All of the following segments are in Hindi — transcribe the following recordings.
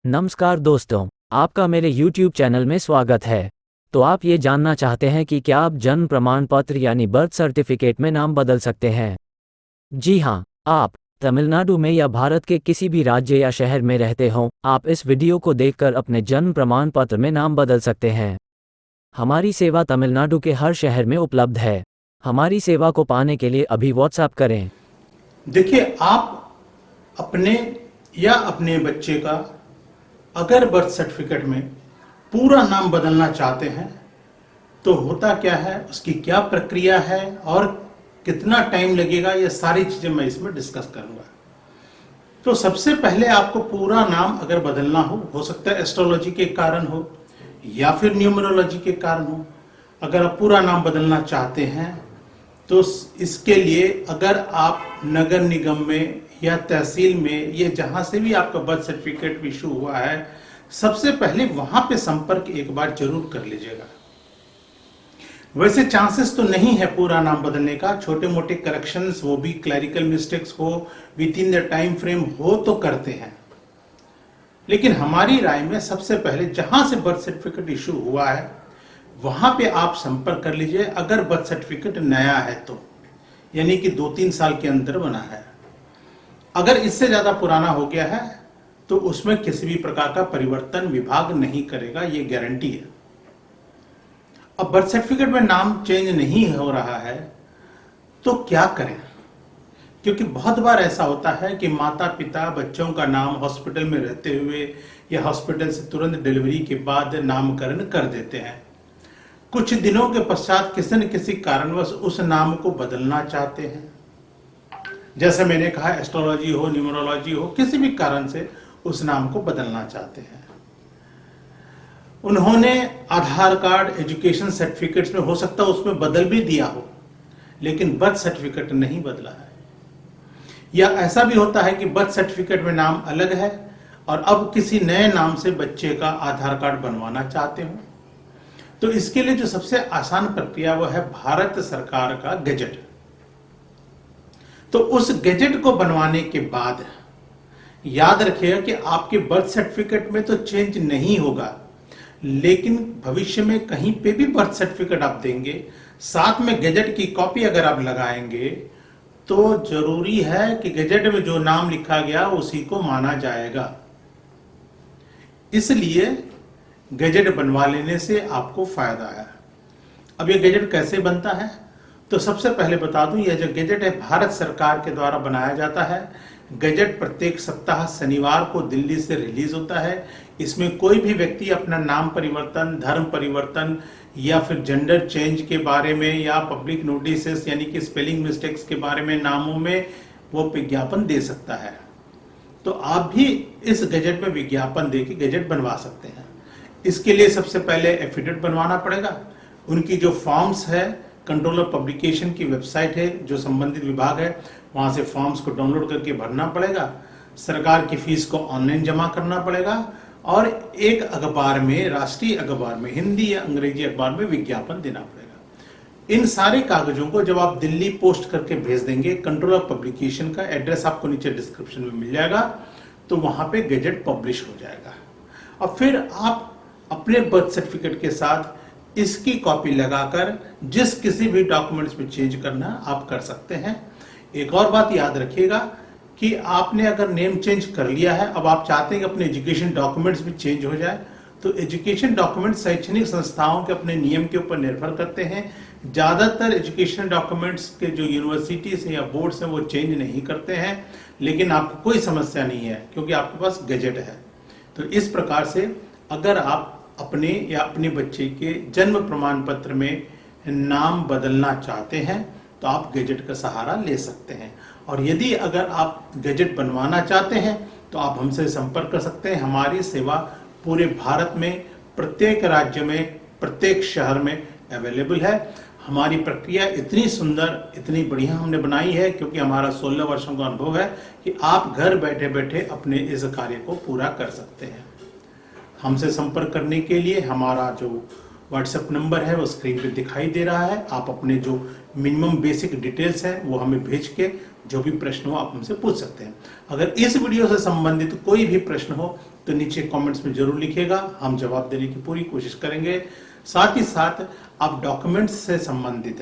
नमस्कार दोस्तों, आपका मेरे YouTube चैनल में स्वागत है। तो आप ये जानना चाहते हैं कि क्या आप जन्म प्रमाण पत्र यानी बर्थ सर्टिफिकेट में नाम बदल सकते हैं? जी हाँ, आप तमिलनाडु में या भारत के किसी भी राज्य या शहर में रहते हों, आप इस वीडियो को देखकर अपने जन्म प्रमाण पत्र में नाम बदल सकते हैं। हमारी सेवा तमिलनाडु के हर शहर में उपलब्ध है। हमारी सेवा को पाने के लिए अभी व्हाट्सएप करें। देखिए, आप अपने या अपने बच्चे का अगर बर्थ सर्टिफिकेट में पूरा नाम बदलना चाहते हैं तो होता क्या है, उसकी क्या प्रक्रिया है और कितना टाइम लगेगा, ये सारी चीजें मैं इसमें डिस्कस करूंगा। तो सबसे पहले आपको पूरा नाम अगर बदलना हो सकता है एस्ट्रोलॉजी के कारण हो या फिर न्यूमरोलॉजी के कारण हो। अगर आप पूरा नाम बदलना चाहते हैं तो इसके लिए अगर आप नगर निगम में या तहसील में या जहां से भी आपका बर्थ सर्टिफिकेट इशू हुआ है, सबसे पहले वहां पे संपर्क एक बार जरूर कर लीजिएगा। वैसे चांसेस तो नहीं है पूरा नाम बदलने का, छोटे मोटे करेक्शंस, वो भी क्लरिकल मिस्टेक्स हो with in the time frame हो तो करते हैं। लेकिन हमारी राय में सबसे पहले जहां से बर्थ सर्टिफिकेट इशू हुआ है वहां पे आप संपर्क कर लीजिए। अगर बर्थ सर्टिफिकेट नया है तो यानी कि 2-3 साल के अंदर बना है। अगर इससे ज्यादा पुराना हो गया है तो उसमें किसी भी प्रकार का परिवर्तन विभाग नहीं करेगा, ये गारंटी है। अब बर्थ सर्टिफिकेट में नाम चेंज नहीं हो रहा है तो क्या करें? क्योंकि बहुत बार ऐसा होता है कि माता पिता बच्चों का नाम हॉस्पिटल में रहते हुए या हॉस्पिटल से तुरंत डिलीवरी के बाद नामकरण कर देते हैं। कुछ दिनों के पश्चात किसी न किसी कारणवश उस नाम को बदलना चाहते हैं। जैसे मैंने कहा, एस्ट्रोलॉजी हो, न्यूमरोलॉजी हो, किसी भी कारण से उस नाम को बदलना चाहते हैं। उन्होंने आधार कार्ड, एजुकेशन सर्टिफिकेट्स में हो सकता है उसमें बदल भी दिया हो, लेकिन बर्थ सर्टिफिकेट नहीं बदला है। या ऐसा भी होता है कि बर्थ सर्टिफिकेट में नाम अलग है और अब किसी नए नाम से बच्चे का आधार कार्ड बनवाना चाहते हो। तो इसके लिए जो सबसे आसान प्रक्रिया वो है भारत सरकार का गैजेट। तो उस गैजेट को बनवाने के बाद याद रखिएगा कि आपके बर्थ सर्टिफिकेट में तो चेंज नहीं होगा, लेकिन भविष्य में कहीं पे भी बर्थ सर्टिफिकेट आप देंगे, साथ में गैजेट की कॉपी अगर आप लगाएंगे तो जरूरी है कि गैजेट में जो नाम लिखा गया उसी को माना जाएगा। इसलिए गैजेट बनवा लेने से आपको फायदा है। अब ये गैजेट कैसे बनता है तो सबसे पहले बता दूं, यह जो गैजेट है भारत सरकार के द्वारा बनाया जाता है। गैजेट प्रत्येक सप्ताह शनिवार को दिल्ली से रिलीज होता है। इसमें कोई भी व्यक्ति अपना नाम परिवर्तन, धर्म परिवर्तन या फिर जेंडर चेंज के बारे में या पब्लिक नोटिस यानी कि स्पेलिंग मिस्टेक्स के बारे में नामों में वो विज्ञापन दे सकता है। तो आप भी इस गैजेट में विज्ञापन देके गैजेट बनवा सकते हैं। इसके लिए सबसे पहले एफिडेविट बनवाना पड़ेगा। उनकी जो फॉर्म्स है, कंट्रोलर पब्लिकेशन की वेबसाइट है जो संबंधित विभाग है, वहां से फॉर्म्स को डाउनलोड करके भरना पड़ेगा। सरकार की फीस को ऑनलाइन जमा करना पड़ेगा और एक अखबार में, राष्ट्रीय अखबार में, हिंदी या अंग्रेजी अखबार में विज्ञापन देना पड़ेगा। इन सारे कागजों को जब आप दिल्ली पोस्ट करके भेज देंगे, कंट्रोलर पब्लिकेशन का एड्रेस आपको नीचे डिस्क्रिप्शन में मिल जाएगा, तो वहां पे गैजेट पब्लिश हो जाएगा। और फिर आप अपने बर्थ सर्टिफिकेट के साथ इसकी कॉपी लगाकर जिस किसी भी डॉक्यूमेंट्स में चेंज करना आप कर सकते हैं। एक और बात याद रखिएगा कि आपने अगर नेम चेंज कर लिया है, अब आप चाहते हैं कि अपने एजुकेशन डॉक्यूमेंट्स भी चेंज हो जाए, तो एजुकेशन डॉक्यूमेंट शैक्षणिक संस्थाओं के अपने नियम के ऊपर निर्भर करते हैं। ज्यादातर एजुकेशन डॉक्यूमेंट्स के जो यूनिवर्सिटीज या बोर्ड्स हैं वो चेंज नहीं करते हैं, लेकिन आपको कोई समस्या नहीं है क्योंकि आपके पास गैजेट है। तो इस प्रकार से अगर आप अपने या अपने बच्चे के जन्म प्रमाण पत्र में नाम बदलना चाहते हैं तो आप गैजेट का सहारा ले सकते हैं। और यदि अगर आप गैजेट बनवाना चाहते हैं तो आप हमसे संपर्क कर सकते हैं। हमारी सेवा पूरे भारत में, प्रत्येक राज्य में, प्रत्येक शहर में अवेलेबल है। हमारी प्रक्रिया इतनी सुंदर, इतनी बढ़िया हमने बनाई है क्योंकि हमारा 16 वर्षों का अनुभव है कि आप घर बैठे बैठे अपने इस कार्य को पूरा कर सकते हैं। हमसे संपर्क करने के लिए हमारा जो व्हाट्सएप नंबर है वो स्क्रीन पे दिखाई दे रहा है। आप अपने जो मिनिमम बेसिक डिटेल्स हैं वो हमें भेज के जो भी प्रश्न हो आप हमसे पूछ सकते हैं। अगर इस वीडियो से संबंधित कोई भी प्रश्न हो तो तो नीचे कमेंट्स में जरूर लिखिएगा, हम जवाब देने की पूरी कोशिश करेंगे। साथ ही साथ आप डॉक्यूमेंट्स से संबंधित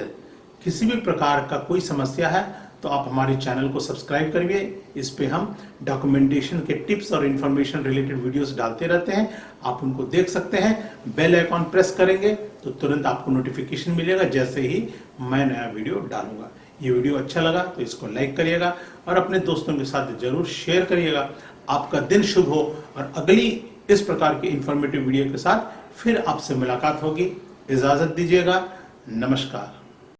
किसी भी प्रकार का कोई समस्या है तो आप हमारे चैनल को सब्सक्राइब करिए। इस पे हम डॉक्यूमेंटेशन के टिप्स और इंफॉर्मेशन रिलेटेड वीडियोस डालते रहते हैं, आप उनको देख सकते हैं। बेल आइकॉन प्रेस करेंगे तो तुरंत आपको नोटिफिकेशन मिलेगा जैसे ही मैं नया वीडियो डालूंगा। ये वीडियो अच्छा लगा तो इसको लाइक करिएगा और अपने दोस्तों के साथ जरूर शेयर करिएगा। आपका दिन शुभ हो और अगली इस प्रकार की इंफॉर्मेटिव वीडियो के साथ फिर आपसे मुलाकात होगी। इजाजत दीजिएगा। नमस्कार।